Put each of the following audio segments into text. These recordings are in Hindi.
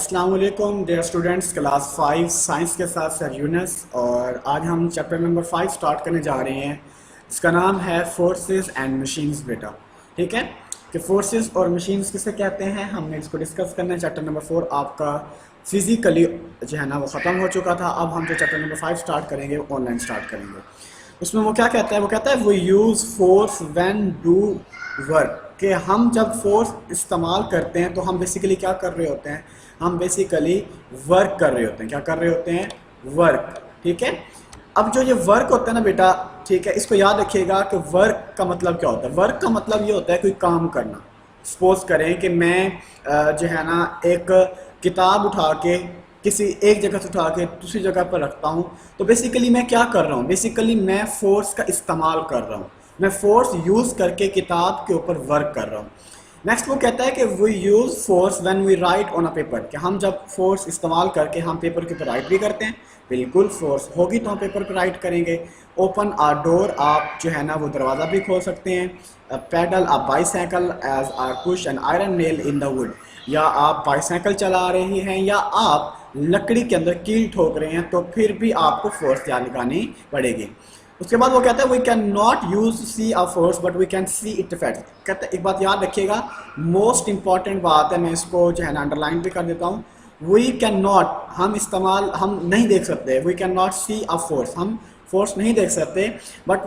अस्सलाम वालेकुम डियर स्टूडेंट्स, क्लास 5 साइंस के साथ सर यूनस। और आज हम चैप्टर नंबर 5 स्टार्ट करने जा रहे हैं। इसका नाम है फोर्सेस एंड मशीन्स बेटा। ठीक है कि फोर्सेस और मशीन्स किसे कहते हैं, हमने इसको डिस्कस करना है। चैप्टर नंबर 4 आपका फिजिकली जो है ना वो ख़त्म हो चुका था। अब हम जो चैप्टर नंबर 5 स्टार्ट करेंगे वो ऑनलाइन स्टार्ट करेंगे। उसमें वो क्या कहता है, वो कहता है वो use force when do work, कि हम जब फोर्स इस्तेमाल करते हैं तो हम बेसिकली क्या कर रहे होते हैं, हम बेसिकली वर्क कर रहे होते हैं। क्या कर रहे होते हैं? वर्क। ठीक है। अब जो ये वर्क होता है ना बेटा, ठीक है, इसको याद रखिएगा कि वर्क का मतलब क्या होता है। वर्क का मतलब ये होता है कोई काम करना। सपोज करें कि मैं जो है ना एक किताब उठा के किसी एक जगह से उठा के दूसरी जगह पर रखता हूँ, तो बेसिकली मैं क्या कर रहा हूँ, बेसिकली मैं फोर्स का इस्तेमाल कर रहा हूँ। मैं फोर्स यूज़ करके किताब के ऊपर वर्क कर रहा हूँ। नेक्स्ट वो कहता है कि we use force when we write on a paper, कि हम जब फोर्स इस्तेमाल करके हम पेपर के ऊपर राइट भी करते हैं। बिल्कुल, फोर्स होगी तो हम पेपर पर राइट करेंगे। ओपन आ डोर, आप जो है ना वो दरवाज़ा भी खोल सकते हैं। Pedal a bicycle as a push an iron nail in the wood, या आप बाईसाइकिल चला रहे हैं या आप लकड़ी के अंदर कील ठोक रहे हैं, तो फिर भी आपको फोर्स लगानी पड़ेगी। उसके बाद वो कहता है we can not use see a force but we can see it effect. कहते हैं एक बात याद रखिएगा, मोस्ट इंपॉर्टेंट बात है, मैं इसको जो है ना अंडरलाइन भी कर देता हूँ। वी कैन नॉट, हम नहीं देख सकते। We can not see a force, हम फोर्स नहीं देख सकते। But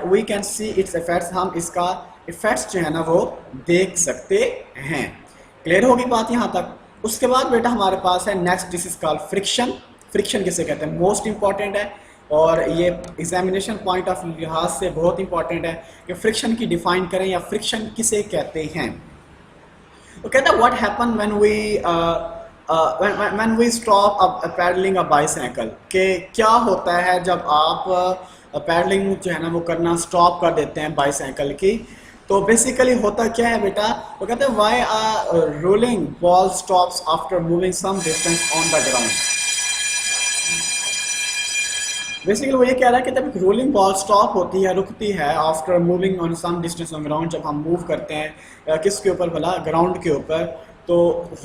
we can see its effects, हम इसका इफेक्ट्स जो है ना वो देख सकते हैं। क्लियर होगी बात यहाँ तक? उसके बाद बेटा हमारे पास है next, this is called friction. Friction किसे कहते हैं? मोस्ट इंपॉर्टेंट है और ये एग्जामिनेशन पॉइंट ऑफ लिहाज से बहुत इंपॉर्टेंट है कि फ्रिक्शन की डिफाइन करें या फ्रिक्शन किसे कहते हैं। वो कहता है what happen when we stop pedalling a bicycle, के क्या होता है जब आप पैडलिंग जो है ना वो करना स्टॉप कर देते हैं बाईसाइकिल की। तो बेसिकली होता क्या है बेटा, वो कहते हैं why a rolling ball stops after moving some distance on the ground. Basically वो ये कह रहा है कि जब रोलिंग बॉल स्टॉप होती है, रुकती है after moving on some distance on ground, जब हम मूव करते हैं किसके ऊपर भला, ग्राउंड के ऊपर, तो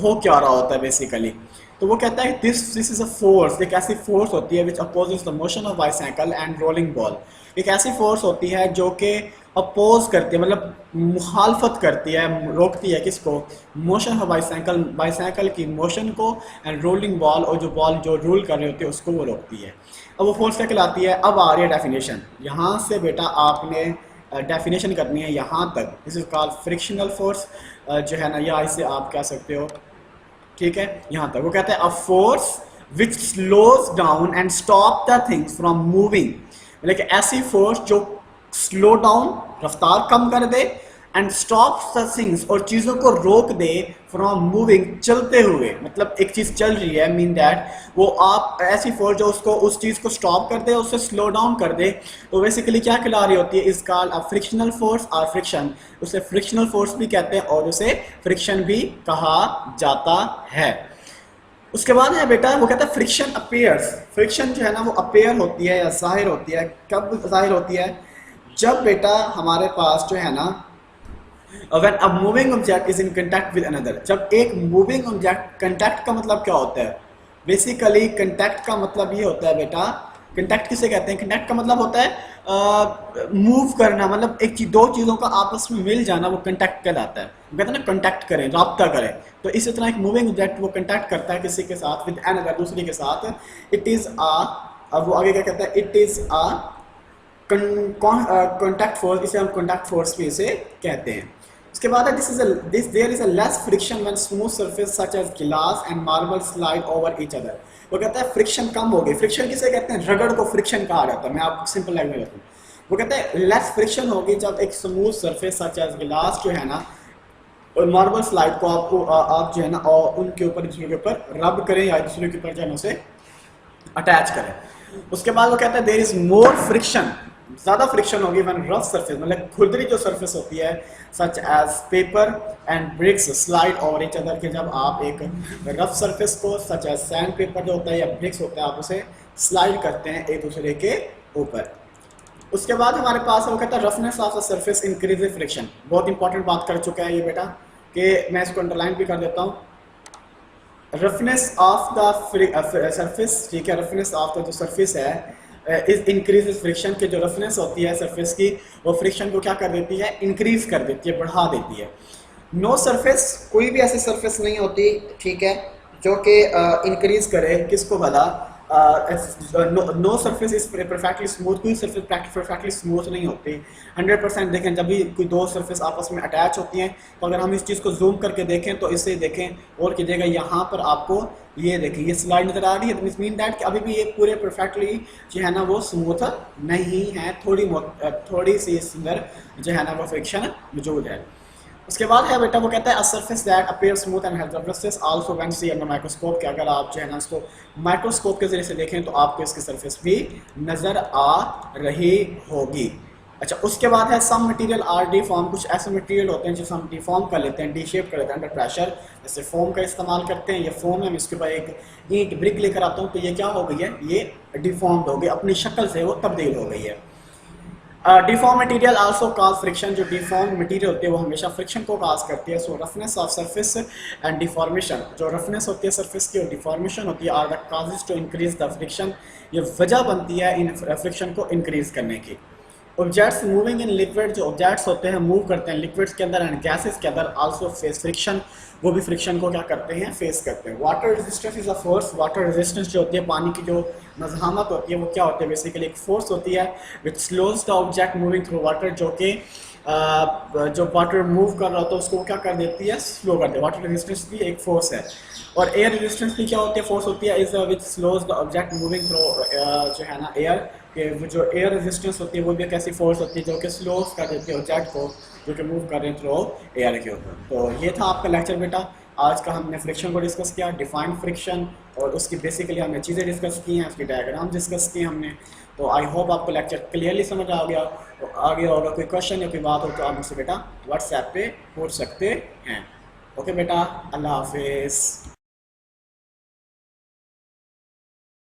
हो क्या रहा होता है बेसिकली। तो वो कहता है दिस इज अ फोर्स, एक ऐसी फोर्स होती है which opposes the motion of bicycle and rolling ball. एक ऐसी फोर्स होती है जो कि अपोज करती है, मतलब मुखालफत करती है, रोकती है किसको, मोशन ऑफ बाईसाइकिल, बाईसाइकिल की मोशन को, एंड रोलिंग बॉल, और जो बॉल जो रूल कर रही होती है उसको वो रोकती है। अब वो फोर्स क्या कहलाती है? अब आ रही है डेफिनेशन। यहाँ से बेटा आपने डेफिनेशन करनी है यहाँ तक। This is called frictional force जो है ना, या इसे आप कह सकते हो, ठीक है, यहाँ तक। वो कहते हैं a force which slows down and stop the things from moving, मतलब कि ऐसी फोर्स जो स्लो डाउन, रफ्तार कम कर दे, एंड स्टॉप द थिंग्स, और चीज़ों को रोक दे, फ्रॉम मूविंग, चलते हुए। मतलब एक चीज़ चल रही है, मीन दैट वो आप ऐसी फोर्स जो उसको उस चीज़ को स्टॉप कर दे, उससे स्लो डाउन कर दे, तो बेसिकली क्या खिला रही होती है, इस कॉल्ड अ फ्रिक्शनल फोर्स और फ्रिक्शन। उसे फ्रिक्शनल फोर्स भी कहते हैं और उसे फ्रिक्शन भी कहा जाता है। उसके बाद है बेटा, वो कहता है फ्रिक्शन अपीयर्स। फ्रिक्शन जो है ना वो अपीयर होती है या जाहिर होती है। कब जाहिर होती है? जब बेटा हमारे पास जो है ना when a moving object is in contact with another, जब एक मूविंग ऑब्जेक्ट, कांटेक्ट का मतलब क्या होता है? बेसिकली कांटेक्ट का मतलब ये होता है बेटा, कांटेक्ट किसे कहते हैं? कांटेक्ट का मतलब होता है मूव करना, मतलब एक चीज, दो चीज़ों का आपस में मिल जाना, वो कांटेक्ट कहलाता है। कहते हैं ना कांटेक्ट करें, राब्ता करें, तो इसी तरह एक मूविंग ऑब्जेक्ट वो कांटेक्ट करता है किसी के साथ, विद अनदर, दूसरे के साथ। इट इज अ, अब वो आगे क्या कहता है, it is a contact force, इसे हम कॉन्टैक्ट फोर्स भी इसे कहते हैं। उसके बाद है there is a less friction when smooth surface such as glass and marble slide over each other. वो कहता है फ्रिक्शन कम हो गई। फ्रिक्शन किसे कहते हैं? रगड़ को फ्रिक्शन कहा जाता है। मैं आपको सिंपल लैंग्वेज में बताऊँ, वो कहता है लेस फ्रिक्शन होगी जब एक स्मूथ सरफेस सच एज गिलास जो है ना, और मार्बल स्लाइड को आप जो है ना और उनके ऊपर, दूसरे के ऊपर रब करें या दूसरे के ऊपर जो है उसे अटैच करें। उसके बाद वो कहता है देयर इज मोर फ्रिक्शन, ज़्यादा फ्रिक्शन होगी व्हेन रफ सरफेस, मतलब खुरदरी जो सरफेस होती है, such as paper and bricks slide over each other, के जब आप एक रफ सरफेस को, सच एज सैंड पेपर जो होता है या ब्रिक्स होता है, आप उसे स्लाइड करते हैं एक दूसरे के ऊपर। उसके बाद हमारे पास वो कहता है roughness of the surface increase friction. बहुत इंपॉर्टेंट बात कर चुका है ये बेटा, कि मैं इसको अंडरलाइन भी कर देता हूँ। रफनेस ऑफ द सरफेस, ठीक है, रफनेस ऑफ द जो सरफेस है इज इंक्रीज फ्रिक्शन के, जो रफनेस होती है सरफेस की वो फ्रिक्शन को क्या कर देती है, इंक्रीज कर देती है, बढ़ा देती है। नो सरफेस, कोई भी ऐसी सरफेस नहीं होती, ठीक है, जो कि इंक्रीज करे किसको भला, no surface is perfectly smooth, कोई सरफेस परफेक्टली स्मूथ नहीं होती 100%। देखें जब भी कोई दो सरफेस आपस में अटैच होती हैं, तो अगर हम इस चीज़ को जूम करके देखें तो इससे देखें और कीजिएगा, यहाँ पर आपको ये देखें ये स्लाइड नज़र आ रही है, मीन दैट कि अभी भी ये पूरे परफेक्टली जो है ना वो स्मूथ नहीं है, थोड़ी सी इसके अंदर जो है ना वो फ्रिक्शन मौजूद है। उसके बाद है बेटा, वो कहता है a surface that appear smooth and has roughness also when see under microscope, कि अगर आप जो है ना इसको माइक्रोस्कोप के जरिए से देखें तो आपको इसकी सरफेस भी नज़र आ रही होगी। अच्छा, उसके बाद है सम मटेरियल आर डिफॉर्म, कुछ ऐसे मटेरियल होते हैं जिसे हम डिफॉर्म कर लेते हैं, डी शेप कर लेते हैं अंडर प्रेशर, जैसे फोम का इस्तेमाल करते हैं। ये फोम है, मैं इसके ऊपर एक ईंट ब्रिक लेकर आता हूँ तो ये क्या हो गई है, ये डिफॉर्म्ड हो गई, अपनी शक्ल से वो तब्दील हो गई है। Deform material also cause friction, जो डिफॉर्म मटेरियल होती है वो हमेशा फ्रिक्शन को काज करती है। So roughness of surface and deformation, जो रफनेस होती है सरफेस की और डिफॉर्मेशन होती है, are the causes to increase the friction, ये वजह बनती है इन फ्रिक्शन को इंक्रीज करने की। ऑब्जेक्ट्स मूविंग इन लिक्विड, जो ऑब्जेक्ट्स होते हैं मूव करते हैं लिक्विड्स के अंदर एंड गैसेस के अंदर, आल्सो फेस फ्रिक्शन, वो भी फ्रिक्शन को क्या करते हैं, फेस करते हैं। Water resistance is a force, water resistance जो होती है पानी की जो मज़ाहमत होती है वो क्या होती है, बेसिकली एक फोर्स होती है which slows the object moving through water, जो कि जो वाटर मूव कर रहा होता है उसको क्या कर देती है, स्लो कर देती है। वाटर रेजिस्टेंस भी एक फोर्स है। और एयर रेजिस्टेंस भी क्या होती है, फोर्स होती है is which slows the object moving through जो है ना एयर, कि जो एयर रेजिस्टेंस होती है वो भी एक ऐसी फोर्स होती है जो कि स्लो कर देती है ऑब्जेक्ट को जो कि मूव कर रहे हैं थ्रू एयर के ऊपर। तो ये था आपका लेक्चर बेटा, आज का हमने फ्रिक्शन को डिस्कस किया, डिफाइंड फ्रिक्शन, और उसकी बेसिकली हमने चीज़ें डिस्कस की हैं, उसकी डायग्राम डिस्कस की हमने। तो आई होप आपको लेक्चर क्लियरली समझ आ गया। तो आगे होगा कोई क्वेश्चन या कोई बात हो तो आप मुझसे बेटा व्हाट्सएप पे पूछ सकते हैं। ओके बेटा, अल्लाह हाफिज़।